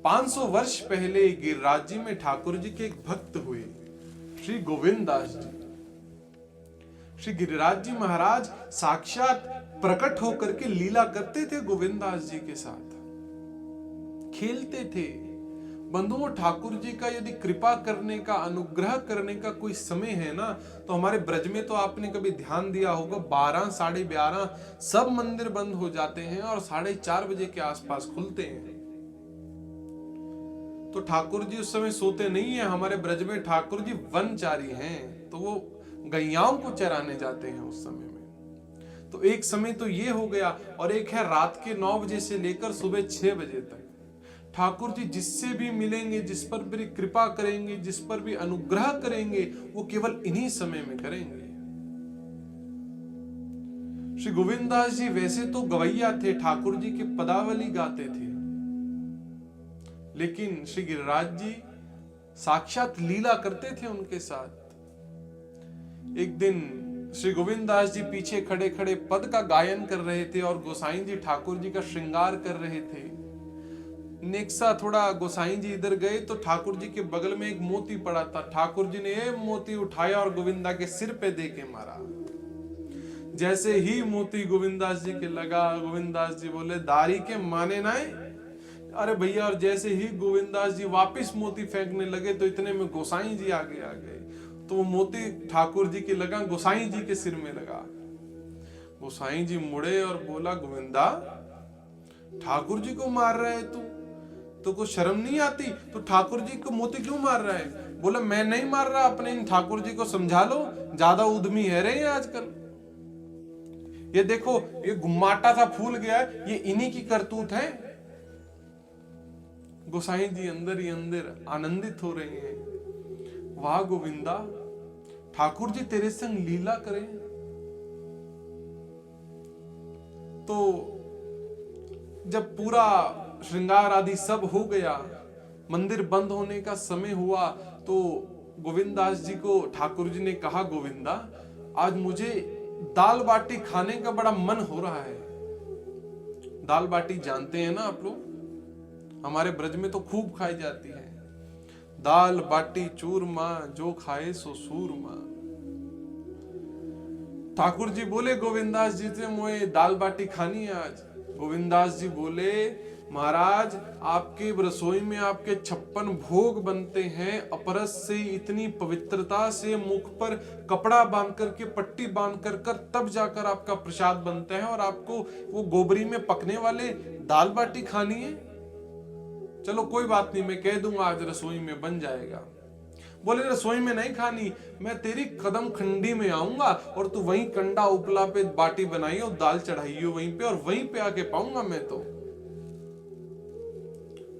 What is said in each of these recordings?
500 वर्ष पहले गिरिराज जी में ठाकुर जी के एक भक्त हुए, श्री गोविंद दास जी। श्री गिरिराज जी महाराज साक्षात प्रकट होकर के लीला करते थे गोविंद दास जी के साथ, खेलते थे। बंधुओं, ठाकुर जी का यदि कृपा करने का, अनुग्रह करने का कोई समय है ना, तो हमारे ब्रज में तो आपने कभी ध्यान दिया होगा 12, 12:30 सब मंदिर बंद हो जाते हैं और 4:30 बजे के आसपास खुलते हैं। तो ठाकुर जी उस समय सोते नहीं है। हमारे ब्रज में ठाकुर जी वनचारी हैं, तो वो गैयाओं को चराने जाते हैं उस समय में। तो एक समय तो ये हो गया, और एक है रात के 9 बजे से लेकर सुबह 6 बजे तक ठाकुर जी जिससे भी मिलेंगे, जिस पर भी कृपा करेंगे, जिस पर भी अनुग्रह करेंगे, वो केवल इन्हीं समय में करेंगे। श्री गोविंद दास जी वैसे तो गवैया थे, ठाकुर जी के पदावली गाते थे, लेकिन श्री गिरिराज जी साक्षात लीला करते थे उनके साथ। एक दिन श्री गोविंद दास जी पीछे खड़े खड़े पद का गायन कर रहे थे और गोसाई जी ठाकुर जी का श्रृंगार कर रहे थे। नेक्सा थोड़ा गोसाई जी इधर गए तो ठाकुर जी के बगल में एक मोती पड़ा था। ठाकुर जी ने ये मोती उठाया और गोविंदा के सिर पे दे के मारा। जैसे ही मोती गोविंदास जी के लगा, गोविंदास जी बोले, दारी के माने ना। अरे भैया, और जैसे ही गोविंदास जी वापिस मोती फेंकने लगे तो इतने में गोसाई जी आगे आ गए। तो वो मोती ठाकुर जी के लगा, गोसाई जी के सिर में लगा। गोसाई जी मुड़े और बोला, गोविंदा, ठाकुर जी को मार रहा है तू? तो कुछ शर्म नहीं आती? तो ठाकुर जी को मोती क्यों मार रहा है? बोला, मैं नहीं मार रहा, अपने इन ठाकुर जी को समझा लो, ज्यादा उद्यमी है रहे हैं आजकल। ये देखो, ये गुम्माटा सा फूल गया, ये इन्हीं की करतूत है। गोसाई जी अंदर ही अंदर आनंदित हो रहे हैं। वाह गोविंदा, ठाकुर जी तेरे संग लीला करें। तो जब पूरा श्रृंगार आदि सब हो गया, मंदिर बंद होने का समय हुआ, तो गोविंदास जी को ठाकुर जी ने कहा, गोविंदा, आज मुझे दाल बाटी खाने का बड़ा मन हो रहा है। दाल बाटी जानते हैं ना आप लोग, हमारे ब्रज में तो खूब खाई जाती है। दाल बाटी चूरमा, जो खाए सो सूरमा। ठाकुर जी बोले गोविंदास जी से, मोए दाल बाटी खानी है आज। गोविंदास जी बोले, महाराज, आपके रसोई में आपके 56 भोग बनते हैं। अपरस से इतनी पवित्रता से मुख पर कपड़ा बांध करके, पट्टी बांध कर तब जाकर आपका प्रसाद बनता है, और आपको वो गोबरी में पकने वाले दाल बाटी खानी है। चलो कोई बात नहीं, मैं कह दूंगा आज रसोई में बन जाएगा। बोले, रसोई में नहीं खानी, मैं तेरी कदम खंडी में आऊंगा और तू वहीं कंडा उपला पे बाटी बनाई और दाल चढ़ाई हो वहीं पे, और वहीं पे आके पाऊंगा मैं तो।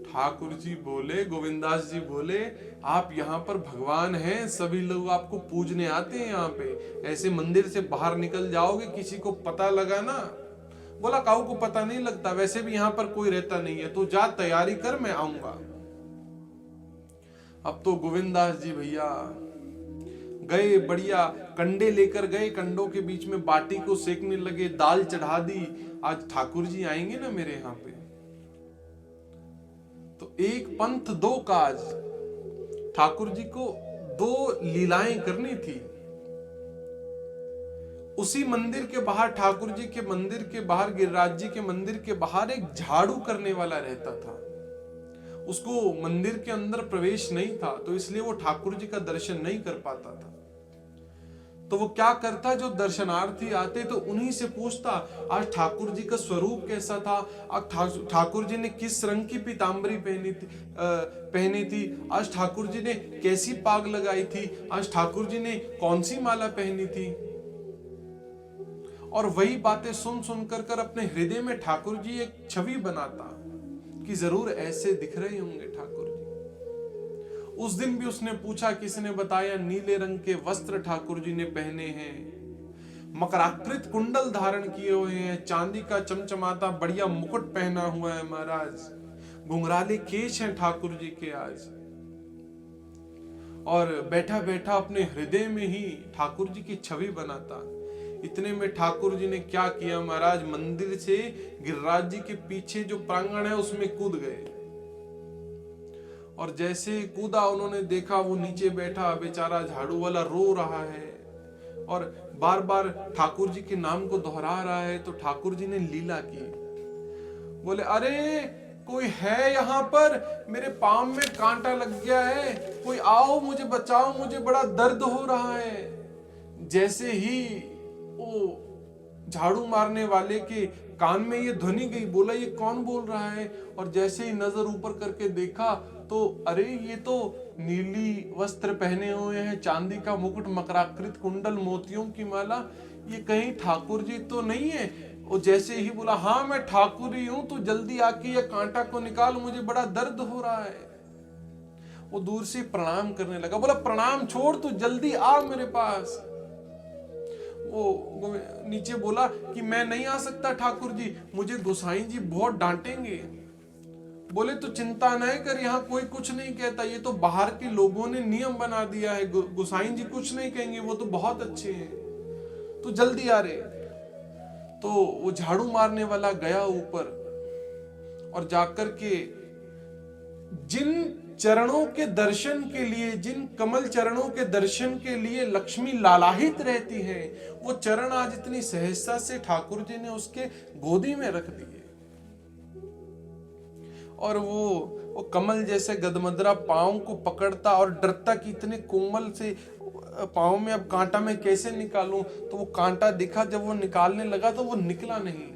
ठाकुर जी बोले, गोविंदास जी बोले, आप यहाँ पर भगवान हैं, सभी लोग आपको पूजने आते हैं यहाँ पे। ऐसे मंदिर से बाहर निकल जाओगे, किसी को पता लगा ना? बोला, काऊ को पता नहीं लगता, वैसे भी यहाँ पर कोई रहता नहीं है, तो जा तैयारी कर, मैं आऊंगा। अब तो गोविंदास जी भैया गए, बढ़िया कंडे लेकर गए, कंडों के बीच में बाटी को सेकने लगे, दाल चढ़ा दी। आज ठाकुर जी आएंगे ना मेरे यहाँ पे, तो एक पंथ दो काज। ठाकुर जी को 2 लीलाएं करनी थी। उसी मंदिर के बाहर, ठाकुर जी के मंदिर के बाहर, गिरिराज जी के मंदिर के बाहर एक झाड़ू करने वाला रहता था। उसको मंदिर के अंदर प्रवेश नहीं था, तो इसलिए वो ठाकुर जी का दर्शन नहीं कर पाता था। तो वो क्या करता, जो दर्शनार्थी आते तो उन्हीं से पूछता, आज ठाकुर जी का स्वरूप कैसा था, आज ठाकुर जी ने किस रंग की पीतांबरी पहनी थी, आज ठाकुर जी ने कैसी पाग लगाई थी, आज ठाकुर जी ने कौन सी माला पहनी थी। और वही बातें सुन सुन कर अपने हृदय में ठाकुर जी एक छवि बनाता कि जरूर ऐसे दिख रहे होंगे ठाकुर जी। उस दिन भी उसने पूछा, किसने बताया, नीले रंग के वस्त्र ठाकुर जी ने पहने हैं, मकराकृत कुंडल धारण किए हुए हैं, चांदी का चमचमाता बढ़िया मुकुट पहना हुआ है महाराज, घुंघराले केश हैं ठाकुर जी के आज। और बैठा बैठा अपने हृदय में ही ठाकुर जी की छवि बनाता। इतने में ठाकुर जी ने क्या किया महाराज, मंदिर से गिरिराज जी के पीछे जो प्रांगण है उसमें कूद गए। और जैसे कूदा उन्होंने देखा वो नीचे बैठा बेचारा झाड़ू वाला रो रहा है और बार बार ठाकुर जी के नाम को दोहरा रहा है। तो ठाकुर जी ने लीला की, बोले अरे कोई है यहाँ पर, मेरे पाँव में कांटा लग गया है, कोई आओ मुझे बचाओ, मुझे बड़ा दर्द हो रहा है। जैसे ही वो झाड़ू मारने वाले के कान में ये ध्वनि गई, बोला ये कौन बोल रहा है। और जैसे ही नजर ऊपर करके देखा तो अरे ये तो नीली वस्त्र पहने हुए हैं, चांदी का मुकुट, मकराकृत कुंडल, मोतियों की माला, ये कहीं ठाकुर जी तो नहीं है। और जैसे ही बोला हाँ मैं ठाकुर ही हूं, तो जल्दी आके ये कांटा को निकाल, मुझे बड़ा दर्द हो रहा है। वो दूर से प्रणाम करने लगा, बोला प्रणाम छोड़, तू जल्दी आ मेरे पास। वो नीचे बोला कि मैं नहीं आ सकता ठाकुर जी, मुझे गोसाई जी बहुत डांटेंगे। बोले तो चिंता नहीं कर, यहाँ कोई कुछ नहीं कहता, ये तो बाहर के लोगों ने नियम बना दिया है, गोसाई जी कुछ नहीं कहेंगे, वो तो बहुत अच्छे हैं, तो जल्दी आ रे। तो वो झाड़ू मारने वाला गया ऊपर और जाकर के जिन चरणों के दर्शन के लिए, जिन कमल चरणों के दर्शन के लिए लक्ष्मी लालाहित रहती है, वो चरण आज इतनी सहजता से ठाकुर जी ने उसके गोदी में रख दिए। और वो कमल जैसे गदमदरा पांव को पकड़ता और डरता कि इतने कोमल से पांव में अब कांटा मैं कैसे निकालूं। तो वो कांटा दिखा, जब वो निकालने लगा तो वो निकला नहीं।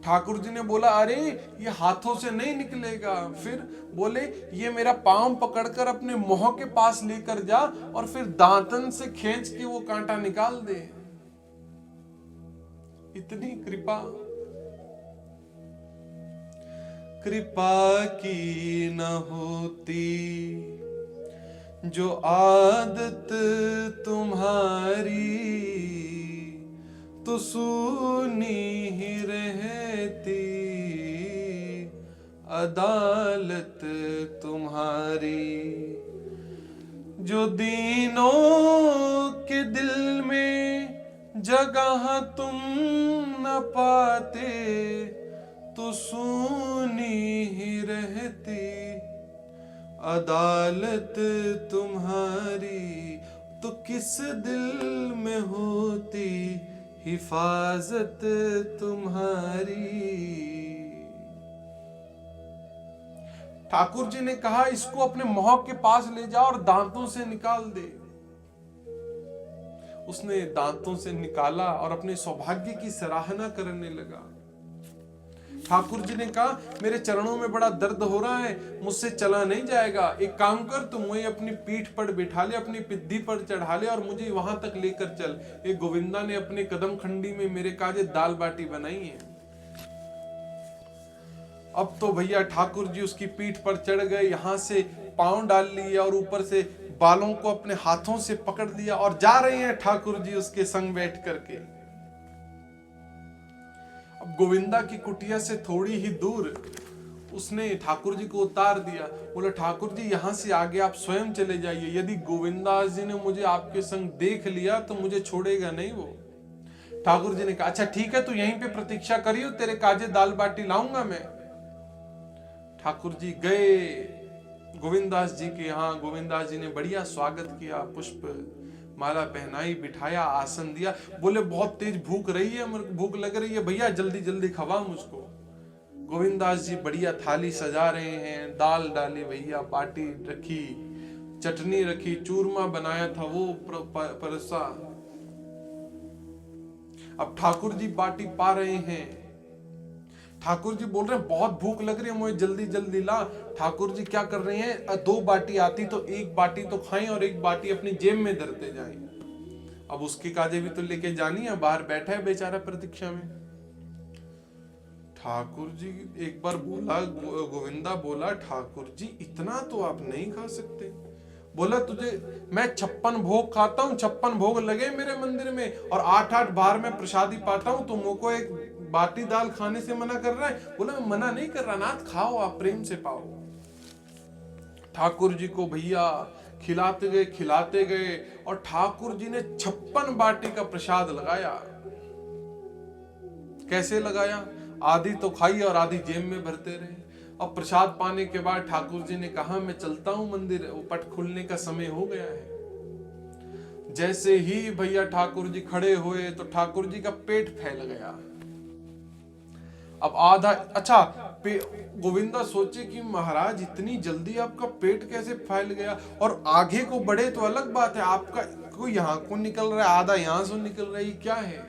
ठाकुर जी ने बोला अरे ये हाथों से नहीं निकलेगा। फिर बोले ये मेरा पांव पकड़कर अपने मुंह के पास लेकर जा और फिर दांतन से खींच के वो कांटा निकाल दे। इतनी कृपा, कृपा की न होती जो आदत तुम्हारी, तो सुनी ही रहती अदालत तुम्हारी। जो दीनों के दिल में जगह तुम न पाते, तो सुनी ही रहती अदालत तुम्हारी। तो किस दिल में होती हिफाजत तुम्हारी। ठाकुर जी ने कहा इसको अपने मुंह के पास ले जा और दांतों से निकाल दे। उसने दांतों से निकाला और अपने सौभाग्य की सराहना करने लगा। ठाकुर जी ने कहा मेरे चरणों में बड़ा दर्द हो रहा है, मुझसे चला नहीं जाएगा, एक काम कर तू मुझे अपनी पीठ पर बिठा ले, अपनी पिद्दी पर चढ़ा ले और मुझे वहां तक लेकर चल। एक गोविंदा ने अपने कदम खंडी में मेरे काजे दाल बाटी बनाई है। अब तो भैया ठाकुर जी उसकी पीठ पर चढ़ गए, यहां से पांव डाल लिए और ऊपर से बालों को अपने हाथों से पकड़ लिया और जा रहे हैं ठाकुर जी उसके संग बैठ करके। अब गोविंदा की कुटिया से थोड़ी ही दूर उसने ठाकुर जी को उतार दिया। बोला ठाकुर जी यहाँ से आगे आप स्वयं चले जाइए, यदि गोविंदास जी ने मुझे आपके संग देख लिया तो मुझे छोड़ेगा नहीं वो। ठाकुर जी ने कहा अच्छा ठीक है, तू यहीं पे प्रतीक्षा करियो, तेरे काजे दाल बाटी लाऊंगा मैं। ठाकुर जी गए गोविंदास जी के यहाँ। गोविंदास जी ने बढ़िया स्वागत किया, पुष्प माला पहनाई, बिठाया, आसन दिया। बोले बहुत तेज भूख रही है, भूख लग रही है भैया, जल्दी जल्दी खवा मुझको। गोविंदास जी बढ़िया थाली सजा रहे हैं, दाल डाली भैया, बाटी रखी, चटनी रखी, चूरमा बनाया था वो परसा। अब ठाकुर जी बाटी पा रहे हैं। ठाकुर जी बोल रहे हैं बहुत भूख लग रही है मुझे, जल्दी जल्दी ला। ठाकुर जी क्या कर रहे हैं, दो बाटी आती तो एक बाटी तो खाएं और एक बाटी अपनी जेब में धरते जाएं। अब उसके काजे भी तो लेके जानी है, बाहर बैठा है बेचारा प्रतीक्षा में। ठाकुर जी एक बार बोला, गोविंदा बोला ठाकुर जी इतना तो आप नहीं खा सकते। बोला तुझे मैं 56 भोग खाता हूँ, 56 भोग लगे मेरे मंदिर में और 8-8 बार मैं प्रसादी पाता हूँ, तुम को एक बाटी दाल खाने से मना कर रहा है। बोला मैं मना नहीं कर रहा नाथ, खाओ आप प्रेम से पाओ। ठाकुर जी को भैया खिलाते गए और ठाकुर जी ने 56 बाटी का प्रसाद लगाया। कैसे लगाया, आधी तो खाई और आधी जेब में भरते रहे। और प्रसाद पाने के बाद ठाकुर जी ने कहा मैं चलता हूं मंदिर, वो पट खुलने का समय हो गया है। जैसे ही भैया ठाकुर जी खड़े हुए तो ठाकुर जी का पेट फैल गया। अब आधा, अच्छा गोविंदा सोचे कि महाराज इतनी जल्दी आपका पेट कैसे फैल गया, और आगे को बढ़े तो अलग बात है, आपका कोई यहाँ को निकल रहा है, आधा यहाँ से निकल रही, क्या है।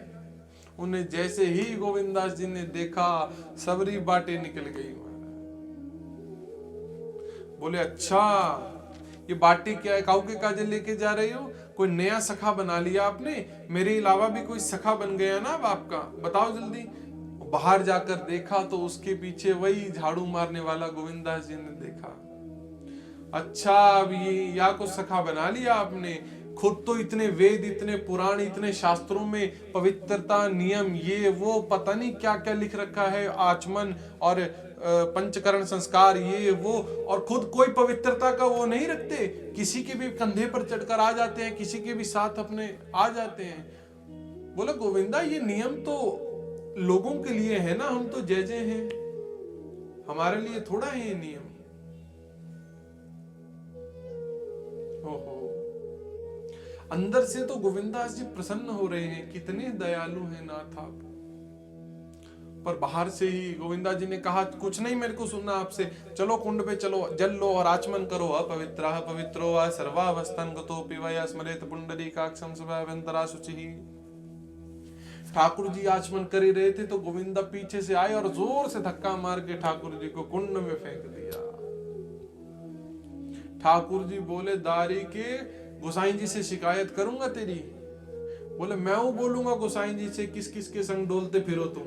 उन्हें जैसे ही गोविंदास जी ने देखा, सबरी बाटें निकल गई। बोले अच्छा ये बाटी क्या है, काऊ के काजे लेके जा रही हो, कोई नया सखा बना लिया आपने, मेरे अलावा भी कोई सखा बन गया ना अब आपका, बताओ जल्दी। बाहर जाकर देखा तो उसके पीछे वही झाड़ू मारने वाला गोविंदास जी ने देखा। अच्छा अब ये या को सखा बना लिया आपने, खुद तो इतने वेद, इतने पुराण, इतने शास्त्रों में पवित्रता, नियम, ये वो पता नहीं क्या क्या लिख रखा है, आचमन और पंचकरण संस्कार, ये वो, और खुद कोई पवित्रता का वो नहीं रखते, किसी के भी कंधे पर चढ़कर आ जाते हैं, किसी के भी साथ अपने आ जाते हैं। बोला गोविंदा ये नियम तो लोगों के लिए है ना, हम तो जय जय हैं, हमारे लिए थोड़ा है ये नियम। ओहो, अंदर से तो गोविंदास जी प्रसन्न हो रहे हैं, कितने दयालु हैं नाथ आप। पर बाहर से ही गोविंदास जी ने कहा कुछ नहीं मेरे को सुनना आपसे, चलो कुंड पे चलो, जल लो और आचमन करो। अपवित्रः पवित्रो वा सर्वावस्थान गतोपि वा स्मरेत पुंडरीकाक्षं सर्वाभ्यंतरा शुचिः। ठाकुर जी आचमन कर ही रहे थे तो गोविंदा पीछे से आए और जोर से धक्का मार के ठाकुर जी को कुंड में फेंक दिया। ठाकुर जी बोले दारी के गोसाई जी से शिकायत करूंगा तेरी। बोले मैं वो बोलूंगा गोसाई जी से, किस किस के संग डोलते फिरो तुम।